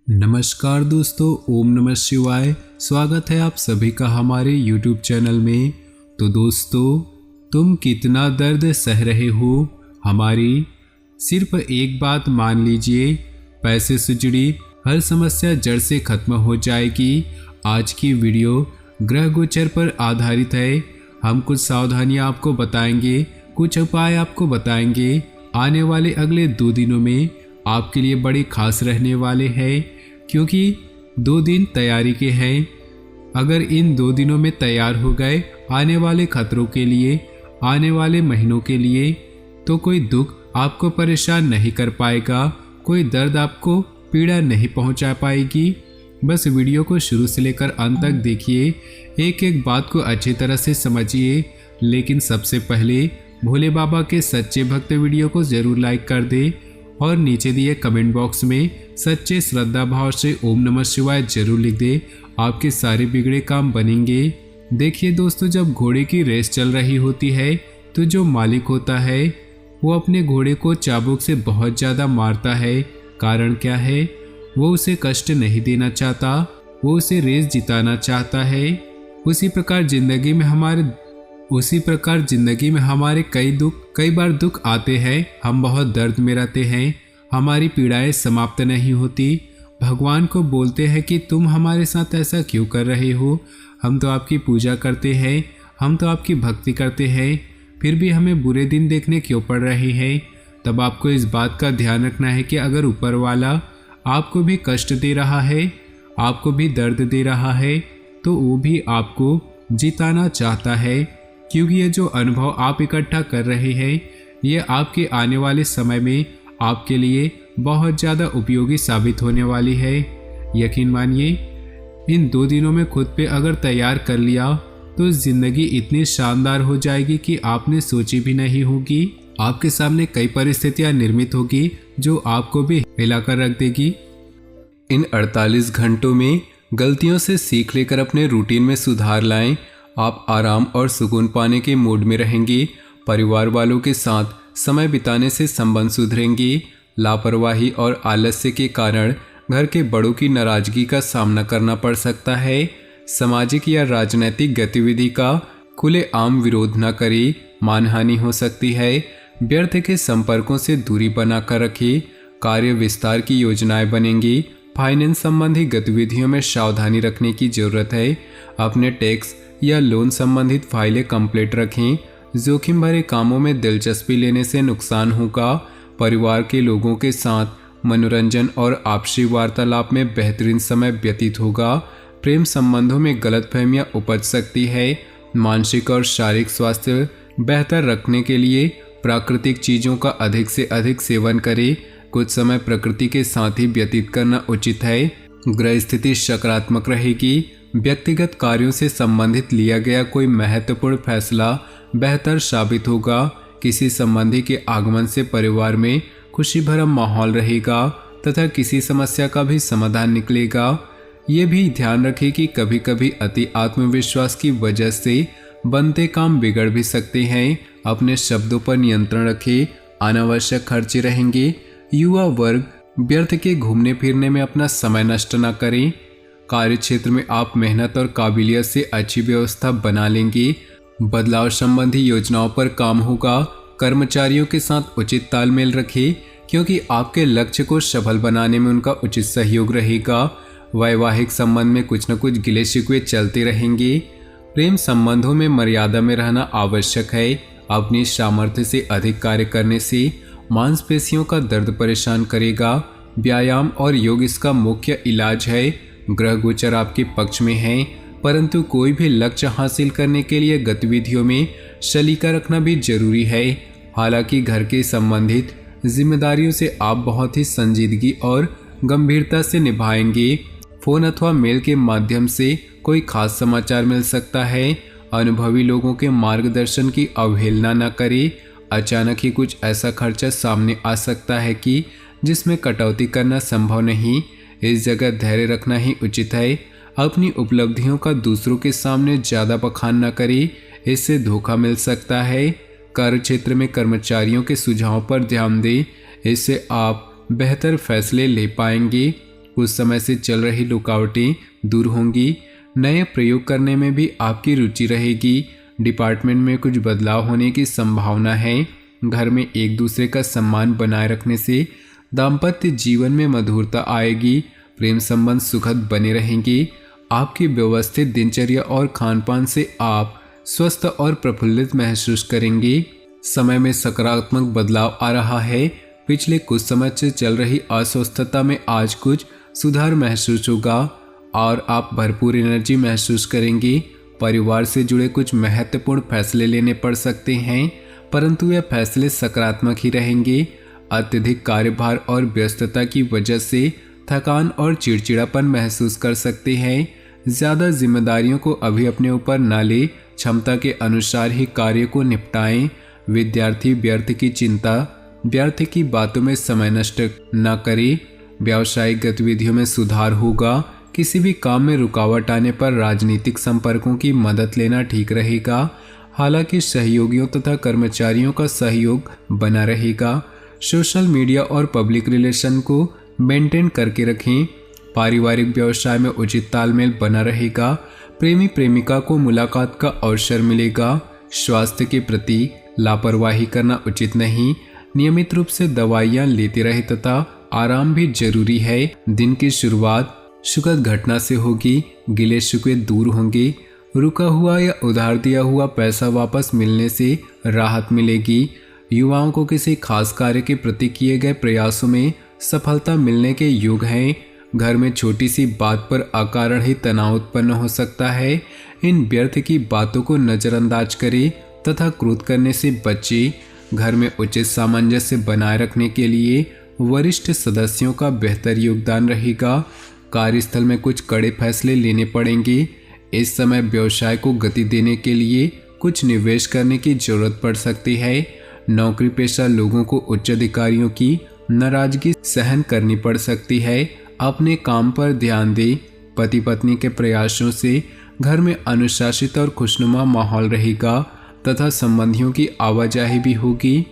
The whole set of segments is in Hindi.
नमस्कार दोस्तों, ओम नमः शिवाय। स्वागत है आप सभी का हमारे YouTube चैनल में। तो दोस्तों, तुम कितना दर्द सह रहे हो हमारी, सिर्फ एक बात मान लीजिए, पैसे से जुड़ी हर समस्या जड़ से खत्म हो जाएगी। आज की वीडियो ग्रह गोचर पर आधारित है। हम कुछ सावधानियां आपको बताएंगे, कुछ उपाय आपको बताएंगे। आने वाले अगले 2 दिनों में आपके लिए बड़ी खास रहने वाले हैं, क्योंकि 2 दिन तैयारी के हैं। अगर इन 2 दिनों में तैयार हो गए आने वाले खतरों के लिए, आने वाले महीनों के लिए, तो कोई दुख आपको परेशान नहीं कर पाएगा, कोई दर्द आपको पीड़ा नहीं पहुंचा पाएगी। बस वीडियो को शुरू से लेकर अंत तक देखिए, एक एक बात को अच्छी तरह से समझिए। लेकिन सबसे पहले भोले बाबा के सच्चे भक्त वीडियो को जरूर लाइक कर दे और नीचे दिए कमेंट बॉक्स में सच्चे श्रद्धा भाव से ओम नमः शिवाय जरूर लिख दे। आपके सारे बिगड़े काम बनेंगे। देखिए दोस्तों, जब घोड़े की रेस चल रही होती है तो जो मालिक होता है वो अपने घोड़े को चाबुक से बहुत ज़्यादा मारता है। कारण क्या है? वो उसे कष्ट नहीं देना चाहता, वो उसे रेस जिताना चाहता है। उसी प्रकार जिंदगी में हमारे कई बार दुख आते हैं, हम बहुत दर्द में रहते हैं, हमारी पीड़ाएं समाप्त नहीं होती। भगवान को बोलते हैं कि तुम हमारे साथ ऐसा क्यों कर रहे हो? हम तो आपकी पूजा करते हैं, हम तो आपकी भक्ति करते हैं, फिर भी हमें बुरे दिन देखने क्यों पड़ रहे हैं? तब आपको इस बात का ध्यान रखना है कि अगर ऊपर वाला आपको भी कष्ट दे रहा है, आपको भी दर्द दे रहा है, तो वो भी आपको जिताना चाहता है। क्योंकि ये जो अनुभव आप इकट्ठा कर रहे हैं, ये आपके आने वाले समय में आपके लिए बहुत ज़्यादा उपयोगी साबित होने वाली है। यकीन मानिए, इन 2 दिनों में खुद पे अगर तैयार कर लिया तो ज़िंदगी इतनी शानदार हो जाएगी कि आपने सोची भी नहीं होगी। आपके सामने कई परिस्थितियां निर्मित होगी जो आपको भी हिलाकर रख देगी। इन 48 घंटों में गलतियों से सीख लेकर अपने रूटीन में सुधार लाएं। आप आराम और सुकून पाने के मूड में रहेंगे। परिवार वालों के साथ समय बिताने से संबंध सुधरेंगे। लापरवाही और आलस्य के कारण घर के बड़ों की नाराजगी का सामना करना पड़ सकता है। सामाजिक या राजनीतिक गतिविधि का खुलेआम विरोध न करें, मानहानि हो सकती है। व्यर्थ के संपर्कों से दूरी बनाकर रखें। कार्य विस्तार की योजनाएं बनेंगी। फाइनेंस संबंधी गतिविधियों में सावधानी रखने की जरूरत है। अपने टैक्स या लोन संबंधित फाइलें कंप्लीट रखें। जोखिम भरे कामों में दिलचस्पी लेने से नुकसान होगा। परिवार के लोगों के साथ मनोरंजन और आपसी वार्तालाप में बेहतरीन समय व्यतीत होगा। प्रेम संबंधों में गलतफहमियां उपज सकती है। मानसिक और शारीरिक स्वास्थ्य बेहतर रखने के लिए प्राकृतिक चीज़ों का अधिक से अधिक सेवन करें। कुछ समय प्रकृति के साथ ही व्यतीत करना उचित है। ग्रह स्थिति सकारात्मक रहेगी। व्यक्तिगत कार्यों से संबंधित लिया गया कोई महत्वपूर्ण फैसला बेहतर साबित होगा। किसी संबंधी के आगमन से परिवार में खुशी भरा माहौल रहेगा तथा किसी समस्या का भी समाधान निकलेगा। ये भी ध्यान रखें कि कभी कभी अति आत्मविश्वास की वजह से बनते काम बिगड़ भी सकते हैं। अपने शब्दों पर नियंत्रण रखें। अनावश्यक खर्चे रहेंगे। युवा वर्ग व्यर्थ के घूमने फिरने में अपना समय नष्ट न करें। कार्य क्षेत्र में आप मेहनत और काबिलियत से अच्छी व्यवस्था बना लेंगे। बदलाव संबंधी योजनाओं पर काम होगा। कर्मचारियों के साथ उचित तालमेल रखें, क्योंकि आपके लक्ष्य को सफल बनाने में उनका उचित सहयोग रहेगा। वैवाहिक संबंध में कुछ न कुछ गिले शिकवे चलते रहेंगे। प्रेम संबंधों में मर्यादा में रहना आवश्यक है। अपनी सामर्थ्य से अधिक कार्य करने से मांसपेशियों का दर्द परेशान करेगा। व्यायाम और योग इसका मुख्य इलाज है। ग्रह गोचर आपके पक्ष में है, परंतु कोई भी लक्ष्य हासिल करने के लिए गतिविधियों में सलीका रखना भी जरूरी है। हालांकि घर के संबंधित जिम्मेदारियों से आप बहुत ही संजीदगी और गंभीरता से निभाएंगे। फोन अथवा मेल के माध्यम से कोई खास समाचार मिल सकता है। अनुभवी लोगों के मार्गदर्शन की अवहेलना न करें। अचानक ही कुछ ऐसा खर्चा सामने आ सकता है कि जिसमें कटौती करना संभव नहीं। इस जगह धैर्य रखना ही उचित है। अपनी उपलब्धियों का दूसरों के सामने ज़्यादा बखान न करें, इससे धोखा मिल सकता है। कार्य क्षेत्र में कर्मचारियों के सुझावों पर ध्यान दें, इससे आप बेहतर फैसले ले पाएंगे। कुछ समय से चल रही रुकावटें दूर होंगी। नए प्रयोग करने में भी आपकी रुचि रहेगी। डिपार्टमेंट में कुछ बदलाव होने की संभावना है। घर में एक दूसरे का सम्मान बनाए रखने से दाम्पत्य जीवन में मधुरता आएगी। प्रेम संबंध सुखद बने रहेंगे। आपकी व्यवस्थित दिनचर्या और खानपान से आप स्वस्थ और प्रफुल्लित महसूस करेंगे। समय में सकारात्मक बदलाव आ रहा है। पिछले कुछ समय से चल रही अस्वस्थता में आज कुछ सुधार महसूस होगा और आप भरपूर एनर्जी महसूस करेंगे। परिवार से जुड़े कुछ महत्वपूर्ण फैसले लेने पड़ सकते हैं, परंतु यह फैसले सकारात्मक ही रहेंगे। अत्यधिक कार्यभार और व्यस्तता की वजह से थकान और चिड़चिड़ापन महसूस कर सकते हैं। ज़्यादा जिम्मेदारियों को अभी अपने ऊपर न ले, क्षमता के अनुसार ही कार्य को निपटाएं। विद्यार्थी व्यर्थ की चिंता, व्यर्थ की बातों में समय नष्ट न करें। व्यावसायिक गतिविधियों में सुधार होगा। किसी भी काम में रुकावट आने पर राजनीतिक संपर्कों की मदद लेना ठीक रहेगा। हालांकि सहयोगियों तथा कर्मचारियों का सहयोग बना रहेगा। सोशल मीडिया और पब्लिक रिलेशन को मेंटेन करके रखें। पारिवारिक व्यवसाय में उचित तालमेल बना रहेगा। प्रेमी प्रेमिका को मुलाकात का अवसर मिलेगा। स्वास्थ्य के प्रति लापरवाही करना उचित नहीं। नियमित रूप से दवाइयाँ लेते रहे तथा आराम भी जरूरी है। दिन की शुरुआत सुखद घटना से होगी। गिले शिकवे दूर होंगे। रुका हुआ या उधार दिया हुआ पैसा वापस मिलने से राहत मिलेगी। युवाओं को किसी खास कार्य के प्रति किए गए प्रयासों में सफलता मिलने के योग हैं। घर में छोटी सी बात पर अकारण ही तनाव उत्पन्न हो सकता है। इन व्यर्थ की बातों को नज़रअंदाज करें तथा क्रोध करने से बचें। घर में उचित सामंजस्य बनाए रखने के लिए वरिष्ठ सदस्यों का बेहतर योगदान रहेगा। कार्यस्थल में कुछ कड़े फैसले लेने पड़ेंगे। इस समय व्यवसाय को गति देने के लिए कुछ निवेश करने की जरूरत पड़ सकती है। नौकरी पेशा लोगों को उच्च अधिकारियों की नाराजगी सहन करनी पड़ सकती है। अपने काम पर ध्यान दें। पति पत्नी के प्रयासों से घर में अनुशासित और खुशनुमा माहौल रहेगा तथा संबंधियों की आवाजाही भी होगी।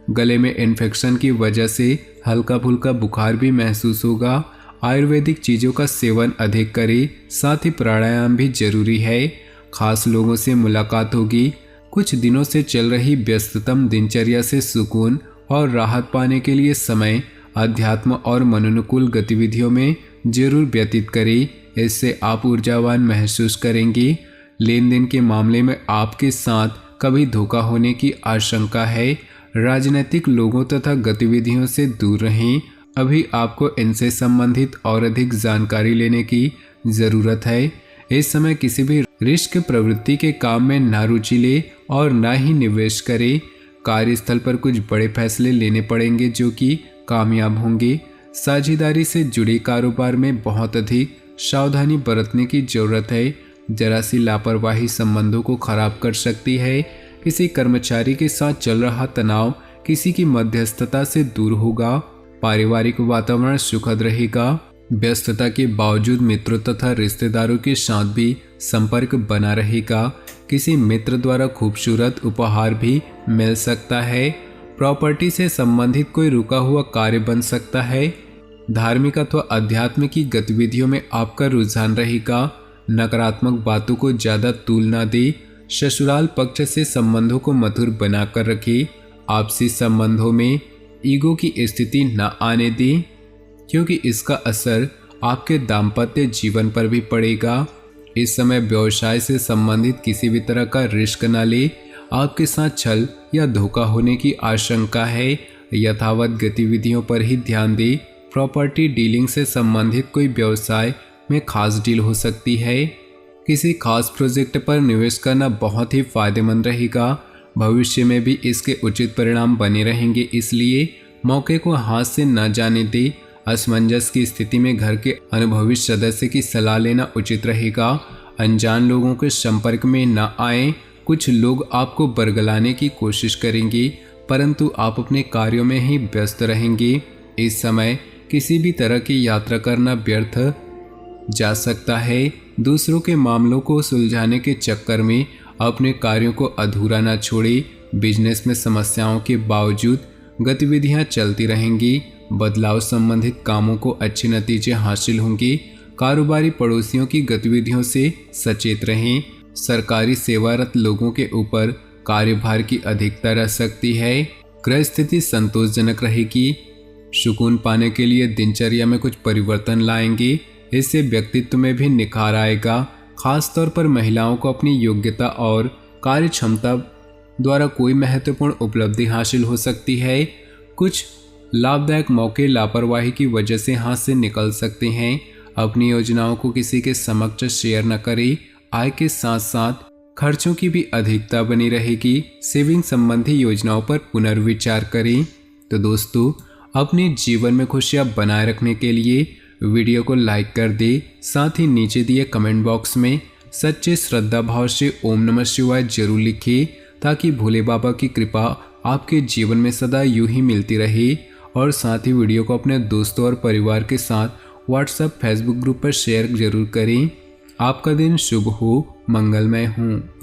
गले में इन्फेक्शन की वजह से हल्का फुल्का बुखार भी महसूस होगा। आयुर्वेदिक चीज़ों का सेवन अधिक करें। साथ ही प्राणायाम भी जरूरी है। खास लोगों से मुलाकात होगी। कुछ दिनों से चल रही व्यस्ततम दिनचर्या से सुकून और राहत पाने के लिए समय अध्यात्म और मनोनुकूल गतिविधियों में जरूर व्यतीत करें। इससे आप ऊर्जावान महसूस करेंगे। लेन देन के मामले में आपके साथ कभी धोखा होने की आशंका है। राजनीतिक लोगों तथा गतिविधियों से दूर रहें। अभी आपको इनसे संबंधित और अधिक जानकारी लेने की ज़रूरत है। इस समय किसी भी रिस्क प्रवृत्ति के काम में ना रुचि ले और ना ही निवेश करें। कार्यस्थल पर कुछ बड़े फैसले लेने पड़ेंगे जो कि कामयाब होंगे। साझेदारी से जुड़े कारोबार में बहुत अधिक सावधानी बरतने की जरूरत है। जरा सी लापरवाही संबंधों को खराब कर सकती है। किसी कर्मचारी के साथ चल रहा तनाव किसी की मध्यस्थता से दूर होगा। पारिवारिक वातावरण सुखद रहेगा। व्यस्तता के बावजूद मित्रों तथा रिश्तेदारों के साथ भी संपर्क बना रहेगा। किसी मित्र द्वारा खूबसूरत उपहार भी मिल सकता है। प्रॉपर्टी से संबंधित कोई रुका हुआ कार्य बन सकता है। धार्मिक अथवा अध्यात्म की गतिविधियों में आपका रुझान रहेगा। नकारात्मक बातों को ज़्यादा तूल ना दे। ससुराल पक्ष से संबंधों को मधुर बनाकर रखें। आपसी संबंधों में ईगो की स्थिति न आने दें, क्योंकि इसका असर आपके दाम्पत्य जीवन पर भी पड़ेगा। इस समय व्यवसाय से संबंधित किसी भी तरह का रिस्क न ले। आपके साथ छल या धोखा होने की आशंका है। यथावत गतिविधियों पर ही ध्यान दें। प्रॉपर्टी डीलिंग से संबंधित कोई व्यवसाय में खास डील हो सकती है। किसी खास प्रोजेक्ट पर निवेश करना बहुत ही फायदेमंद रहेगा। भविष्य में भी इसके उचित परिणाम बने रहेंगे, इसलिए मौके को हाथ से न जाने दे। असमंजस की स्थिति में घर के अनुभवी सदस्य की सलाह लेना उचित रहेगा। अनजान लोगों के संपर्क में न आए। कुछ लोग आपको बरगलाने की कोशिश करेंगे, परंतु आप अपने कार्यों में ही व्यस्त रहेंगे। इस समय किसी भी तरह की यात्रा करना व्यर्थ जा सकता है। दूसरों के मामलों को सुलझाने के चक्कर में अपने कार्यों को अधूरा न छोड़े। बिजनेस में समस्याओं के बावजूद गतिविधियां चलती रहेंगी। बदलाव संबंधित कामों को अच्छे नतीजे हासिल होंगे। कारोबारी पड़ोसियों की गतिविधियों से सचेत रहें। सरकारी सेवारत लोगों के ऊपर कार्यभार की अधिकता रह सकती है। गृह स्थिति संतोषजनक रहेगी। सुकून पाने के लिए दिनचर्या में कुछ परिवर्तन लाएंगे, इससे व्यक्तित्व में भी निखार आएगा। खासतौर पर महिलाओं को अपनी योग्यता और कार्य क्षमता द्वारा कोई महत्वपूर्ण उपलब्धि हासिल हो सकती है। कुछ लाभदायक मौके लापरवाही की वजह से हाथ से निकल सकते हैं। अपनी योजनाओं को किसी के समक्ष शेयर न करें। आय के साथ साथ खर्चों की भी अधिकता बनी रहेगी। सेविंग संबंधी योजनाओं पर पुनर्विचार करें। तो दोस्तों, अपने जीवन में खुशियां बनाए रखने के लिए वीडियो को लाइक कर दे। साथ ही नीचे दिए कमेंट बॉक्स में सच्चे श्रद्धा भाव से ओम नमः शिवाय जरूर लिखिए, ताकि भोले बाबा की कृपा आपके जीवन में सदा यूं ही मिलती रहे। और साथ ही वीडियो को अपने दोस्तों और परिवार के साथ व्हाट्सएप फेसबुक ग्रुप पर शेयर जरूर करें। आपका दिन शुभ हो, मंगलमय हो।